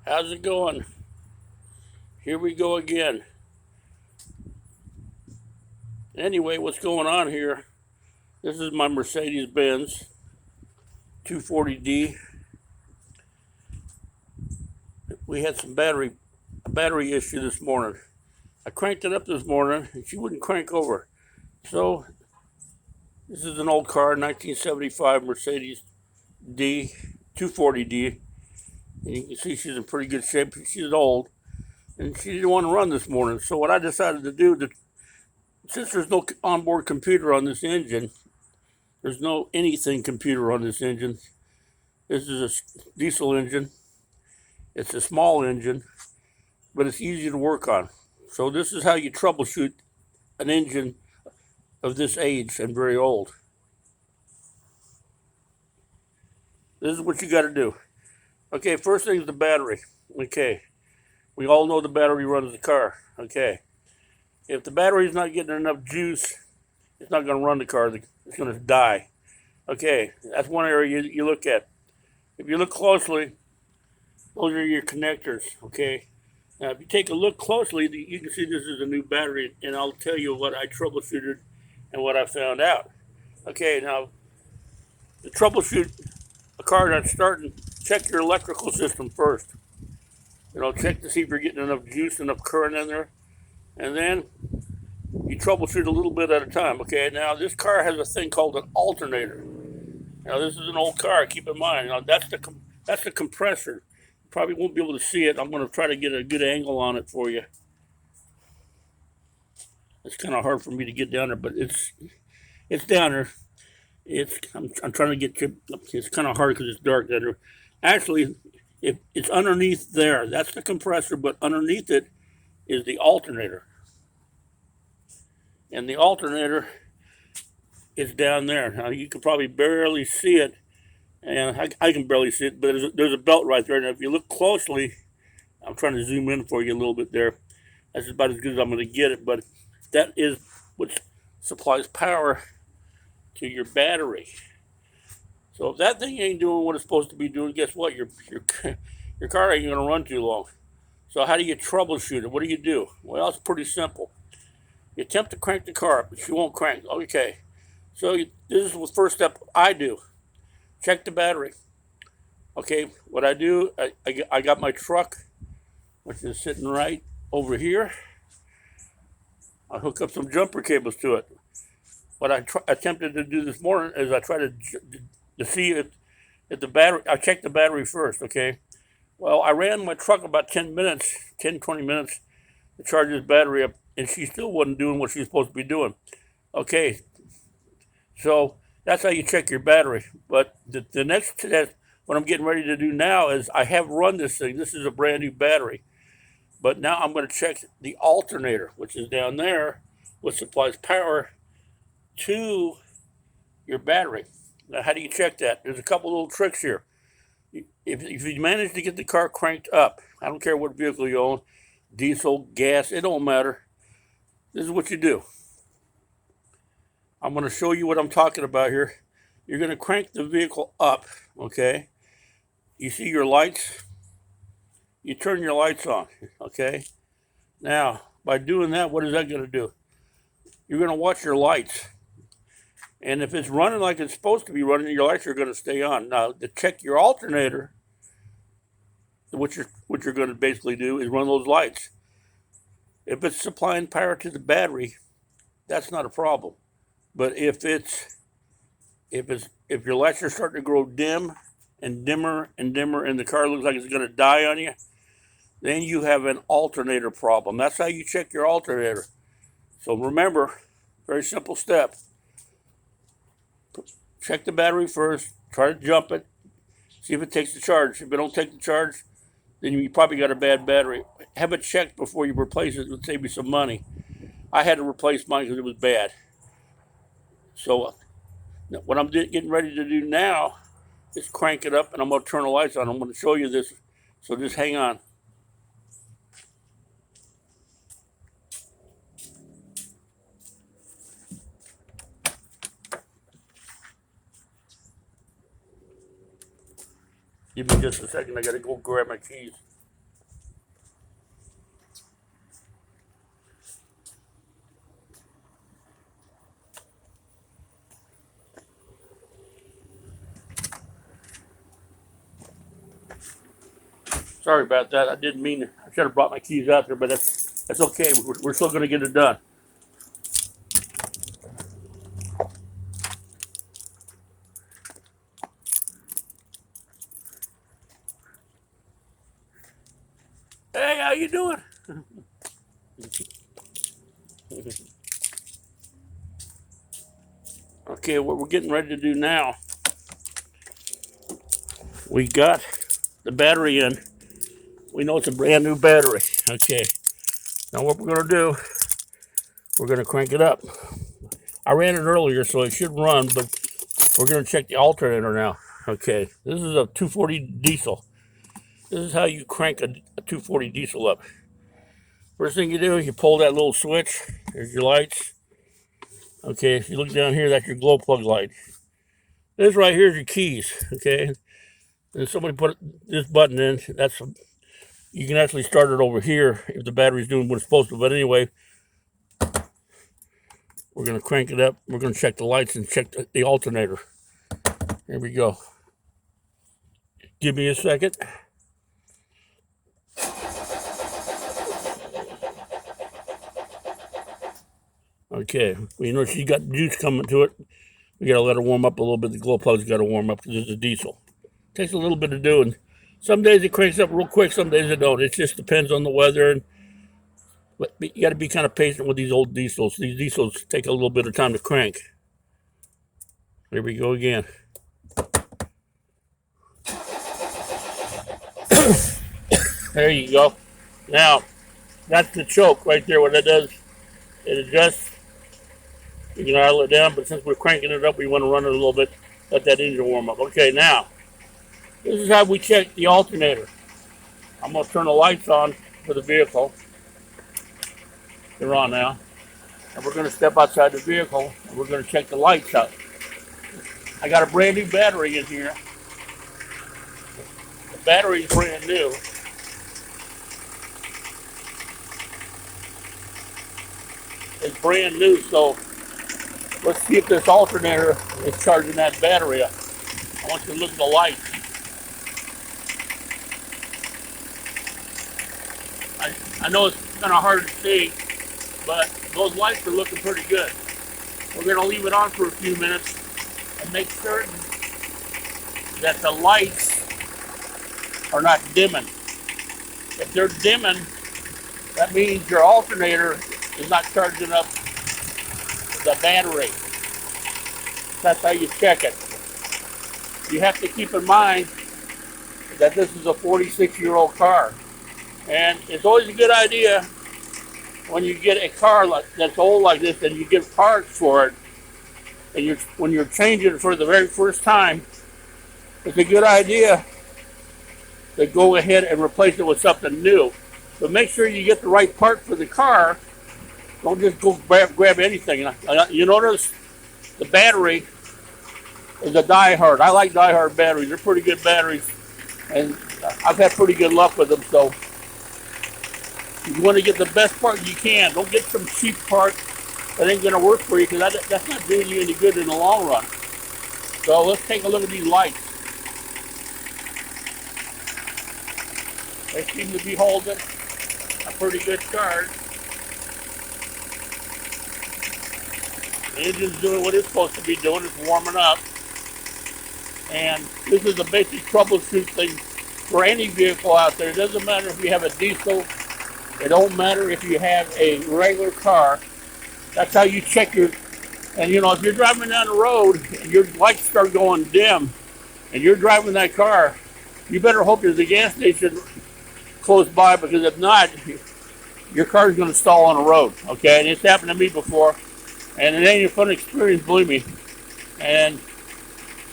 How's it going? Here we go again. Anyway, what's going on here? This is my Mercedes Benz 240D. We had some battery issue this morning. I cranked it up this morning and she wouldn't crank over. So this is an old car, 1975 Mercedes D 240D. And you can see she's in pretty good shape. She's old and she didn't want to run this morning. So what I decided to do, since there's no onboard computer on this engine, there's no anything computer on this engine. This is a diesel engine. It's a small engine, but it's easy to work on. So this is how you troubleshoot an engine of this age and very old. This is what you got to do. Okay, first thing is the battery. Okay, we all know the battery runs the car. Okay, if the battery's not getting enough juice, it's not going to run the car. It's going to die. Okay, that's one area you look at. If you look closely, those are your connectors. Okay, now if you take a look closely, you can see this is a new battery, and I'll tell you what I troubleshooted and what I found out. Okay, now to troubleshoot a car that's starting, check your electrical system first. Check to see if you're getting enough juice, enough current in there, and then you troubleshoot a little bit at a time. Okay, now this car has a thing called an alternator. Now this is an old car, keep in mind. Now that's the compressor. You probably won't be able to see it. I'm going to try to get a good angle on it for you. It's kind of hard for me to get down there, but it's down there. I'm trying to get you. It's kind of hard because it's dark down there. Actually, it's underneath there. That's the compressor, but underneath it is the alternator. And the alternator is down there. Now you can probably barely see it, and I can barely see it, but there's a belt right there. Now if you look closely, I'm trying to zoom in for you a little bit there. That's about as good as I'm going to get it, but that is what supplies power to your battery. So if that thing ain't doing what it's supposed to be doing, guess what? Your car ain't going to run too long. So how do you troubleshoot it? What do you do? Well, it's pretty simple. You attempt to crank the car up, but she won't crank. Okay, so this is the first step I do. Check the battery. Okay, what I do, I got my truck, which is sitting right over here. I hook up some jumper cables to it. What I attempted to do this morning is I tried to see if the battery, I checked the battery first, okay? Well, I ran my truck about 20 minutes to charge this battery up, and she still wasn't doing what she was supposed to be doing. Okay, so that's how you check your battery. But the next test, what I'm getting ready to do now is I have run this thing. This is a brand new battery. But now I'm going to check the alternator, which is down there, which supplies power to your battery. Now, how do you check that? There's a couple little tricks here. If you manage to get the car cranked up, I don't care what vehicle you own, diesel, gas, it don't matter. This is what you do. I'm going to show you what I'm talking about here. You're going to crank the vehicle up, okay? You see your lights? You turn your lights on, okay? Now, by doing that, what is that going to do? You're going to watch your lights. And if it's running like it's supposed to be running, your lights are going to stay on. Now, to check your alternator, what you're going to basically do is run those lights. If it's supplying power to the battery, that's not a problem. But if your lights are starting to grow dim and dimmer and dimmer, and the car looks like it's going to die on you, then you have an alternator problem. That's how you check your alternator. So remember, very simple step. Check the battery first, try to jump it, see if it takes the charge. If it don't take the charge, then you probably got a bad battery. Have it checked before you replace it. It would save you some money. I had to replace mine because it was bad. So what I'm getting ready to do now is crank it up, and I'm going to turn the lights on. I'm going to show you this, so just hang on. Give me just a second. I got to go grab my keys. Sorry about that. I didn't mean to. I should have brought my keys out there, but that's okay. We're still going to get it done. Hey, how you doing? Okay, what we're getting ready to do now, we got the battery in. We know it's a brand new battery. Okay, now what we're going to do, we're going to crank it up. I ran it earlier, so it should run, but we're going to check the alternator now. Okay, this is a 240 diesel. This is how you crank a 240 diesel up. First thing you do is you pull that little switch. There's your lights. Okay, if you look down here, that's your glow plug light. This right here is your keys. Okay, and somebody put this button in. You can actually start it over here if the battery's doing what it's supposed to. But anyway, we're going to crank it up. We're going to check the lights and check the alternator. Here we go. Give me a second. Okay, well, you know she got juice coming to it. We got to let her warm up a little bit. The glow plug's got to warm up because it's a diesel. Takes a little bit of doing. Some days it cranks up real quick, some days it don't. It just depends on the weather. But you got to be kind of patient with these old diesels. These diesels take a little bit of time to crank. Here we go again. There you go. Now, that's the choke right there. What that does, it adjusts. You can idle it down, but since we're cranking it up, we want to run it a little bit, let that engine warm up. Okay, now, this is how we check the alternator. I'm going to turn the lights on for the vehicle. They're on now. And we're going to step outside the vehicle, and we're going to check the lights out. I got a brand new battery in here. The battery is brand new. It's brand new, so let's see if this alternator is charging that battery up. I want you to look at the lights. I know it's kind of hard to see, but those lights are looking pretty good. We're going to leave it on for a few minutes and make certain that the lights are not dimming. If they're dimming, that means your alternator is not charging up the battery. That's how you check it. You have to keep in mind that this is a 46-year-old car. And it's always a good idea when you get a car that's old like this and you get parts for it, and when you're changing it for the very first time, it's a good idea to go ahead and replace it with something new. But make sure you get the right part for the car. Don't just go grab anything. You notice the battery is a die-hard. I like die-hard batteries. They're pretty good batteries, and I've had pretty good luck with them. So you want to get the best part you can. Don't get some cheap part that ain't going to work for you, because that's not doing you any good in the long run. So let's take a look at these lights. They seem to be holding a pretty good charge. The engine's doing what it's supposed to be doing. It's warming up. And this is a basic troubleshoot thing for any vehicle out there. It doesn't matter if you have a diesel. It don't matter if you have a regular car. That's how you check your... And you know, if you're driving down the road and your lights start going dim and you're driving that car, you better hope there's a gas station close by, because if not, your car's going to stall on the road. Okay, and it's happened to me before. And it ain't a fun experience, believe me. And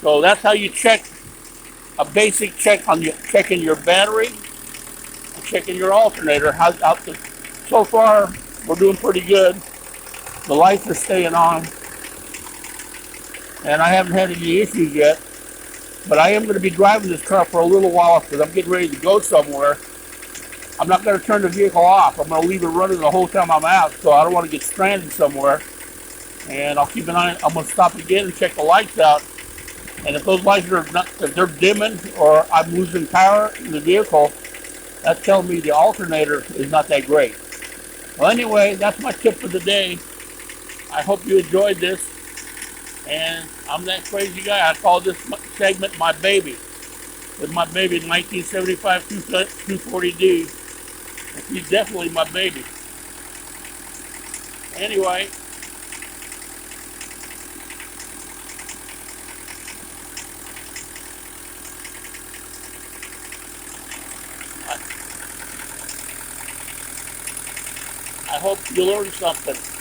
so that's how you check a basic check on checking your battery and checking your alternator. So far, we're doing pretty good. The lights are staying on. And I haven't had any issues yet. But I am going to be driving this car for a little while because I'm getting ready to go somewhere. I'm not going to turn the vehicle off. I'm going to leave it running the whole time I'm out, so I don't want to get stranded somewhere. And I'll keep an eye. I'm going to stop again and check the lights out. And if those lights are not, if they're dimming or I'm losing power in the vehicle, that's telling me the alternator is not that great. Well, anyway, that's my tip for the day. I hope you enjoyed this. And I'm that crazy guy. I call this segment my baby. With my baby 1975 240D. She's definitely my baby. Anyway, I hope you learned something.